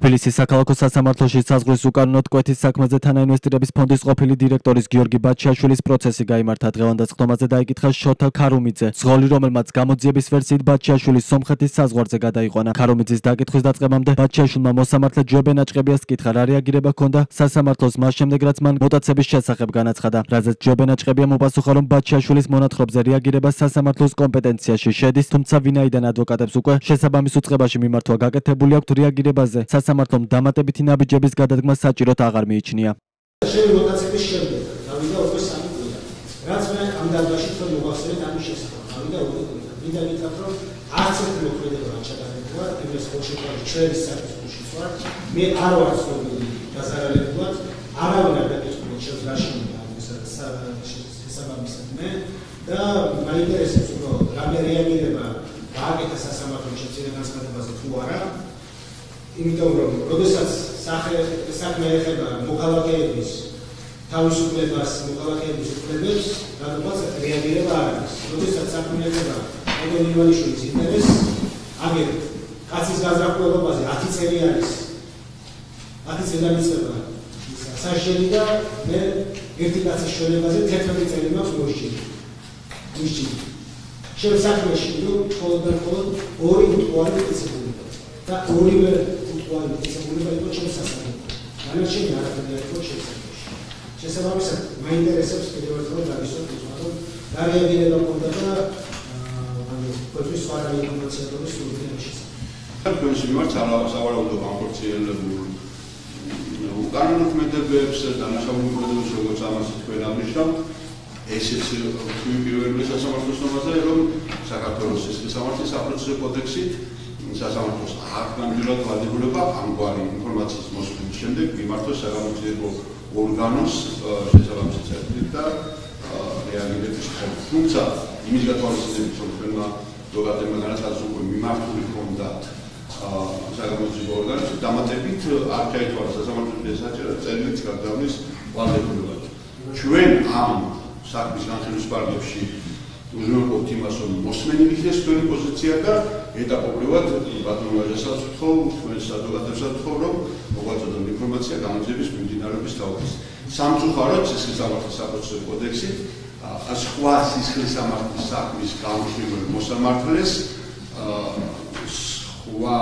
თბილისის საქალაქო სასამართლოში საზღვრის უკანონოდ კვეთის საქმეზე თანაინვესტირების ფონდის ყოფილი დირექტორის გიორგი ბაჩიაშვილის პროცესი გაიმართა. დღევანდელ სხდომაზე დაიკითხა შოთა ქარუმიძე, ზღოლი, რომელმაც გამოძიების ვერსიით ბაჩიაშვილის სომხეთის საზღვარზე გადაიყვანა. ქარუმიძის დაკითხვის დაწყებამდე ბაჩიაშვილმა მოსამართლე ჯობენ აჭყებიას კითხა, რა რეაგირება ჰქონდა სასამართლოს მას შემდეგ, რაც მან მოტაცების შესახებ განაცხადა. რაზეც ჯობენ აჭყებიამ უპასუხა, რომ ბაჩიაშვილის მონათხრობზე რეაგირება სასამართლოს კომპეტენციაში შედის, თუმცა ვინაიდან ადვოკატებს უკვე შესაბამის უწყებაში მიმართვა გაკეთებული აქვთ რეაგირებაზე, სასამართლომ დამატებითი ნაბიჯების გადადგმა საჭიროდ აღარ მიიჩნია. შენ მოტაცების შემდეგ გავიდა უკვე 3 კვირა. რაც მე ამ დარბაზში თვითონ მოვახსენეთ ამის შესახებ. გავიდა უკვე კვირა. მინდა გითხრათ, რომ არც ერთი მოქმედება არ ჩატარებულა, იმის ხელშეკრულების ჩვენი საკითხშიც ვარ. მე არ ვარ ცნობილი დასარალებულად, არავინ არ დაკითხული ჩემს გაშინდა შესაბამისად მე და მაინტერესებს უბრალოდ რამე რეაგირება გააკეთა სასამართლოს შეწირა განცხადებაზე თუ არა. იმიტომ რომ როდესაც საქმე ეხება მოქალაქეების თავისუფლებას, მოქალაქეების უფლებებს, რადგანაც რეაგირება არ არის. როდესაც საქმე ეხება ედონ ივანიშვილის ინტერესს, აგერ კაცის გაზრახულობაზე 10 წელი არის. 10 წელი იწყება სასჯელი და მე ერთი კაცის შველებაზე 11 წელი მაქვს მოსჭილი. შენ საქმეში მხოლოდ და მხოლოდ ორი უტყუარი პრინციპია და ორივე უტყუარი პრინციპია იყო ჩემს სასამართლოში. განაჩენი არაფერი არ იყო შესაძლებელი. შესაბამისად, მაინტერესებს კიდევ ერთხელ დავისვათ რომ რა რეაგირება ჰქონდა და კვეთის სხვა ინფორმაციების სრულიად შესაძლებელი. ჩვენში მიმართ სავარაუდო განხორციელებულ უკანონო ქმედებებს და დანაშაული ქმედებებს, როგორც ამას თქვენ აღნიშნავთ, ესეც პირველი სასამართლოს ნორმაზე, რომ საქართველოს სამართლის საპროცესო კოდექსით სასამართლოს არ განვივრად ვალდებულება ამგვარი ინფორმაციის მოსვლის შემდეგ მიმართოს საგამოძიებო ორგანოს შესაბამისი წერტილით და რეაგირების ხელით. თუმცა იმის გათვალისწინებით, რომ თქვენმა адვოკატებმა განაცხადეს, უკვე მიმართული ჰქონდათ საგამოძიებო ორგანოს, დამატებით არ ჩაითვალა სასამართლოს წერტილით გადავლის ვალდებულება. ჩვენ ამ საქმის განხილვის პარალელში უზრუნველყოფთ იმას, რომ მოსმენი მიხდეს თქვენი პოზიცია და ეტაპობრივად ბატონ ვაჟასაც ვთხოვ, თქვენს ადვოკატებსაც ვთხოვ, რომ მოგვაწოდოთ ინფორმაცია გამოძიების მიმდინარეობის თაობის. სამწუხაროდ სისხლისამართლის საპროცესო კოდექსით სხვა სისხლისამართლის საქმის გამშვებელ მოსამართლეს სხვა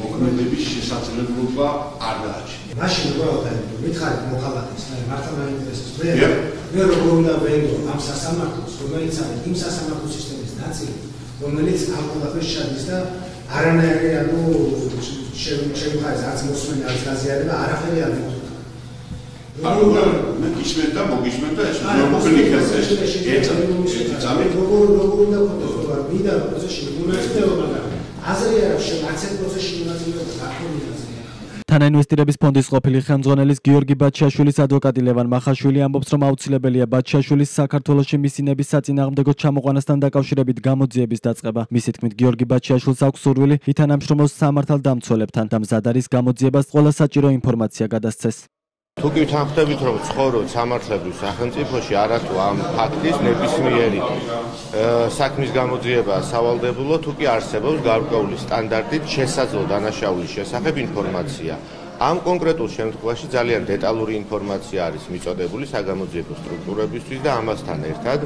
მოქმედების შესაძლებლობა არ დააჩენია. მაშინ უბრალოდ მითხარით მოხალხეს, მართლა მაინტერესებს მე როგორ უნდა ვეღო ამ სასამართლოს, რომელიც არის იმ სასამართლო სისტემის ნაწილი, რომელიც ამ ყველაფერს შედის და არანაირი შემხარეს არც მოსმენი, არც გაზიარება არაფერი არ მოგწოდა. მე გისმენთ და მოგისმენთ და ეს მოკლი როგორ უნდა ქონდეს, მინდა პროცესში მონაწილეობა და აზრი არის არც ერთ პროცესში მონაწილეობა გაქონია. თანაინვესტირების ფონდის ყოფილი ხელმძღვანელის გიორგი ბაჩიაშვილის ადვოკატი ლევან მახაშვილი ამბობს, რომ აუცილებელია ბაჩიაშვილის საქართველოში მისინების საწინააღმდეგო ჩამოყვანასთან დაკავშირებით გამოძიების დაწყება. მისი თქმით, გიორგი ბაჩიაშვილს აქვს სურვილი ითანამშრომლოს სამართალდამცველებთან და მზად არის გამოძიებას ყველა საჭირო ინფორმაცია გადასცეს. თუ კი თანხმდებით, რომ ცხოვრობთ სამართლებრივ სახელმწიფოში, არათუ ამ ფაქტის ნებისმიერი საქმის გამოძიება სავალდებულო, თუ კი არსებობს გარკვეული სტანდარტით შესაძლო დანაშაულის შესახებ ინფორმაცია. ამ კონკრეტულ შემთხვევაში ძალიან დეტალური ინფორმაცია არის მიწოდებული საგამოძიებო სტრუქტურებისთვის და ამასთან ერთად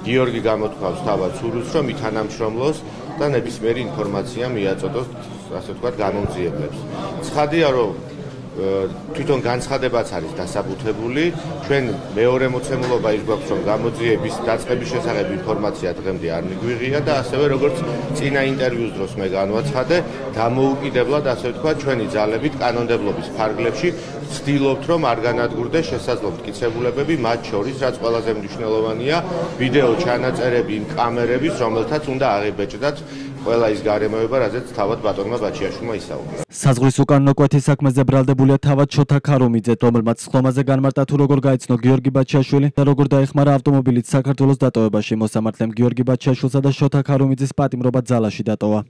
გიორგი გამოთქვამს თავად სურვილს, რომ ითანამშრომლოს და ნებისმიერი ინფორმაცია მიაწოდოს, ასე ვთქვათ, გამომძიებლებს. ცხადია, რომ თვითონ განცხადებაც არის დასაბუთებული. ჩვენ მეორე მოცემულობა ის გვაქვს, რომ გამოძიების დაწყების შესახებ ინფორმაცია დღემდე არ მიგვიღია და ასევე როგორც წინა ინტერვიუს დროს მე განვაცხადე, დამოუკიდებლად ასე ვთქვათ, ჩვენი ძალებით კანონმდებლობის ფარგლებში ვცდილობთ, რომ არ განადგურდეს შესაძლო მტკიცებულებები, მათ შორის, რაც ყველაზე მნიშვნელოვანია, ვიდეო ჩანაწერები იმ კამერების, რომელთაც უნდა აღიბეჭდათ ყველა ის გარემოება, რაზეც თავად ბატონმა ბაჩიაშვილმა ისაუბრა. საზღვრის უკანონო კვეთის საქმეზე ბრალდებულია თავად შოთა ქარუმიძე, რომელმაც სხდომაზე განმარტა თუ როგორ გაიცნო გიორგი ბაჩიაშვილი და როგორ დაეხმარა ავტომობილით საქართველოს დატოვებაში. მოსამართლემ გიორგი ბაჩიაშვილსა და შოთა ქარუმიძის პატიმრობა ძალაში დატოვა.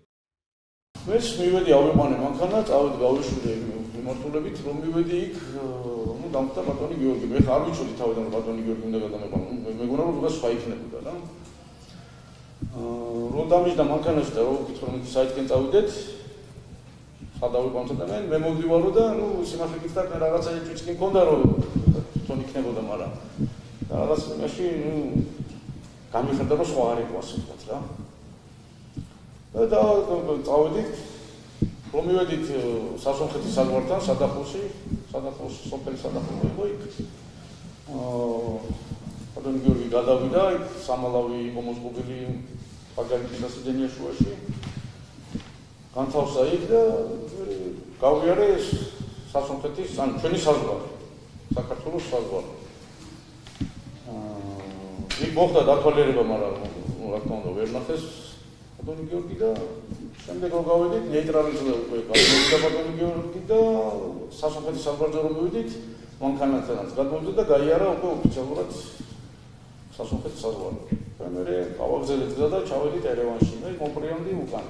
მეც მივედი ავიყვანე მანქანა, წავედი გავიშვიდე მიმართულებით, რომ მივედი იქ, რომ დამხდა ბატონი გიორგი. მე ხარ ვიცოდი თავიდან ბატონი გიორგი უნდა გადამეყვანო. მეგონა რომ უბრალოდ სხვა იქნებოდა რა. რომ დამიჯდა მანქანაში და რომ ვკითხე რომ საითკენ წავიდეთ, სადავიყვანოთ და მე მოვდივარო და ნუ სიმართლე გითხრათ მე რაღაცა ჭიჭკი მქონდა რომ თვითონ იქნებოდა მაგრამ რაღაც იმაში ნუ გამიხარდა რომ სხვა არ იყო ასე ვთქვათ რა და წავედით რომ მივედით სასონხეთის საზღვართან სადახოსი სოფელი სადახო იყო იქ ბატონი გიორგი გადავიდა იქ სამალავი იყო მოსყობილი პაგალიტის ასიდენია შუაში განთავსა იქ და გავიარე სასონხეთის ან ჩვენი საზღვარი საქართველოს საზღვარი იქ მოხდა დათვალიერება მაგრამ რა თქმა უნდა ვერ ნახეს ბატონი გიორგი და შემდეგ რომ გავედით ნეიტრალიზდა უკვე ბატონი გიორგი და სასონხეთის საზღვარზე რომ მივედით მანქანათანაც გადმოვიდა და გაიარა უკვე ოფიციალურად სასონხეთის საზღვარი და მე გავაგზავნეთ და ჩავედით ერევანში და მომპრიამდი უკან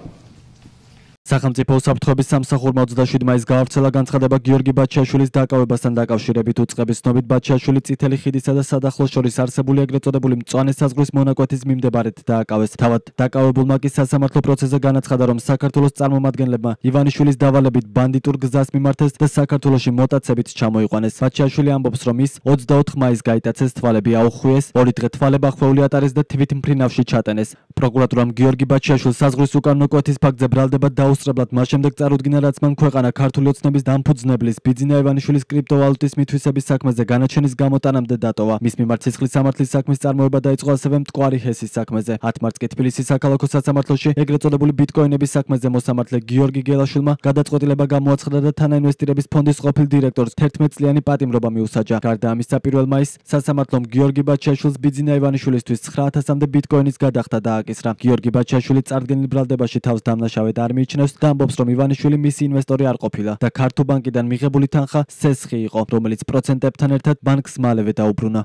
სახელმწიფო უსაფრთხოების სამსახურმა 27 მაისს გაავრცელა განცხადება გიორგი ბაჩიაშვილის დაკავებასთან დაკავშირებით უწყების ცნობით ბაჩიაშვილი წითელი ხიდისა და სადახლოს შორის არსებული ეგრეთ წოდებული მწვანე საზღვრის მონაკვეთის მიმდებარედ დააკავეს. თავად დაკავებულმა კი სასამართლო პროცესზე განაცხადა, რომ საქართველოს წარმომადგენლებმა ივანიშვილის დავალებით ბანდიტურ გზას მიმართეს და საქართველოში მოტაცებით ჩამოიყვანეს. ბაჩიაშვილი ამბობს, რომ ის 24 მაისს გაიტაცეს თვალები აუხვიეს, 2 დღე თვალება ხვეული ატარეს და თვითმფრინავში ჩატენეს. პროკურატურამ გიორგი ბაჩიაშვილს საზღვრის უკანონო კვეთის ფაქტზე ბრალდება დაუსწრებლად მას შემდეგ წარუდგინა, რაც მან ქვეყანა ქართული ოცნების დამფუძნებლის ბიძინა ივანიშვილის კრიპტოვალუტის მითვისების საქმეზე განაჩენის გამოტანამდე დატოვა. მის მიმართ სისხლის სამართლის საქმის წარმოება დაიწყო ასევე მტკვარი ჰესის საქმეზე. 10 მარტს კი თბილისის საქალაქო სასამართლოში ეგრეთ წოდებული ბიტკოინების საქმეზე მოსამართლე გიორგი გელაშვილმა გადაწყვეტილება გამოაცხადა და თანაინვესტირების ფონდის ყოფილ დირექტორს 11 წლიანი პატიმრობა მიუსაჯა. გარდა ამისა, 1 მაისს სასამართლომ გიორგი ბაჩიაშვილს ბიძინა ივანიშვილისთვის 9000-მდე ბიტკოინის გადახდა დააკისრა. გიორგი ბაჩიაშვილი წარდგენილ ბრალდებაში თავს დამნაშავედ არ მიიჩნევს და ამბობს, რომ ივანიშვილი მისი ინვესტორი არ ყოფილა და ქართულ ბანკიდან მიღებული თანხა სესხი იყო, რომელიც პროცენტებთან ერთად ბანკს მალევე დაუბრუნა.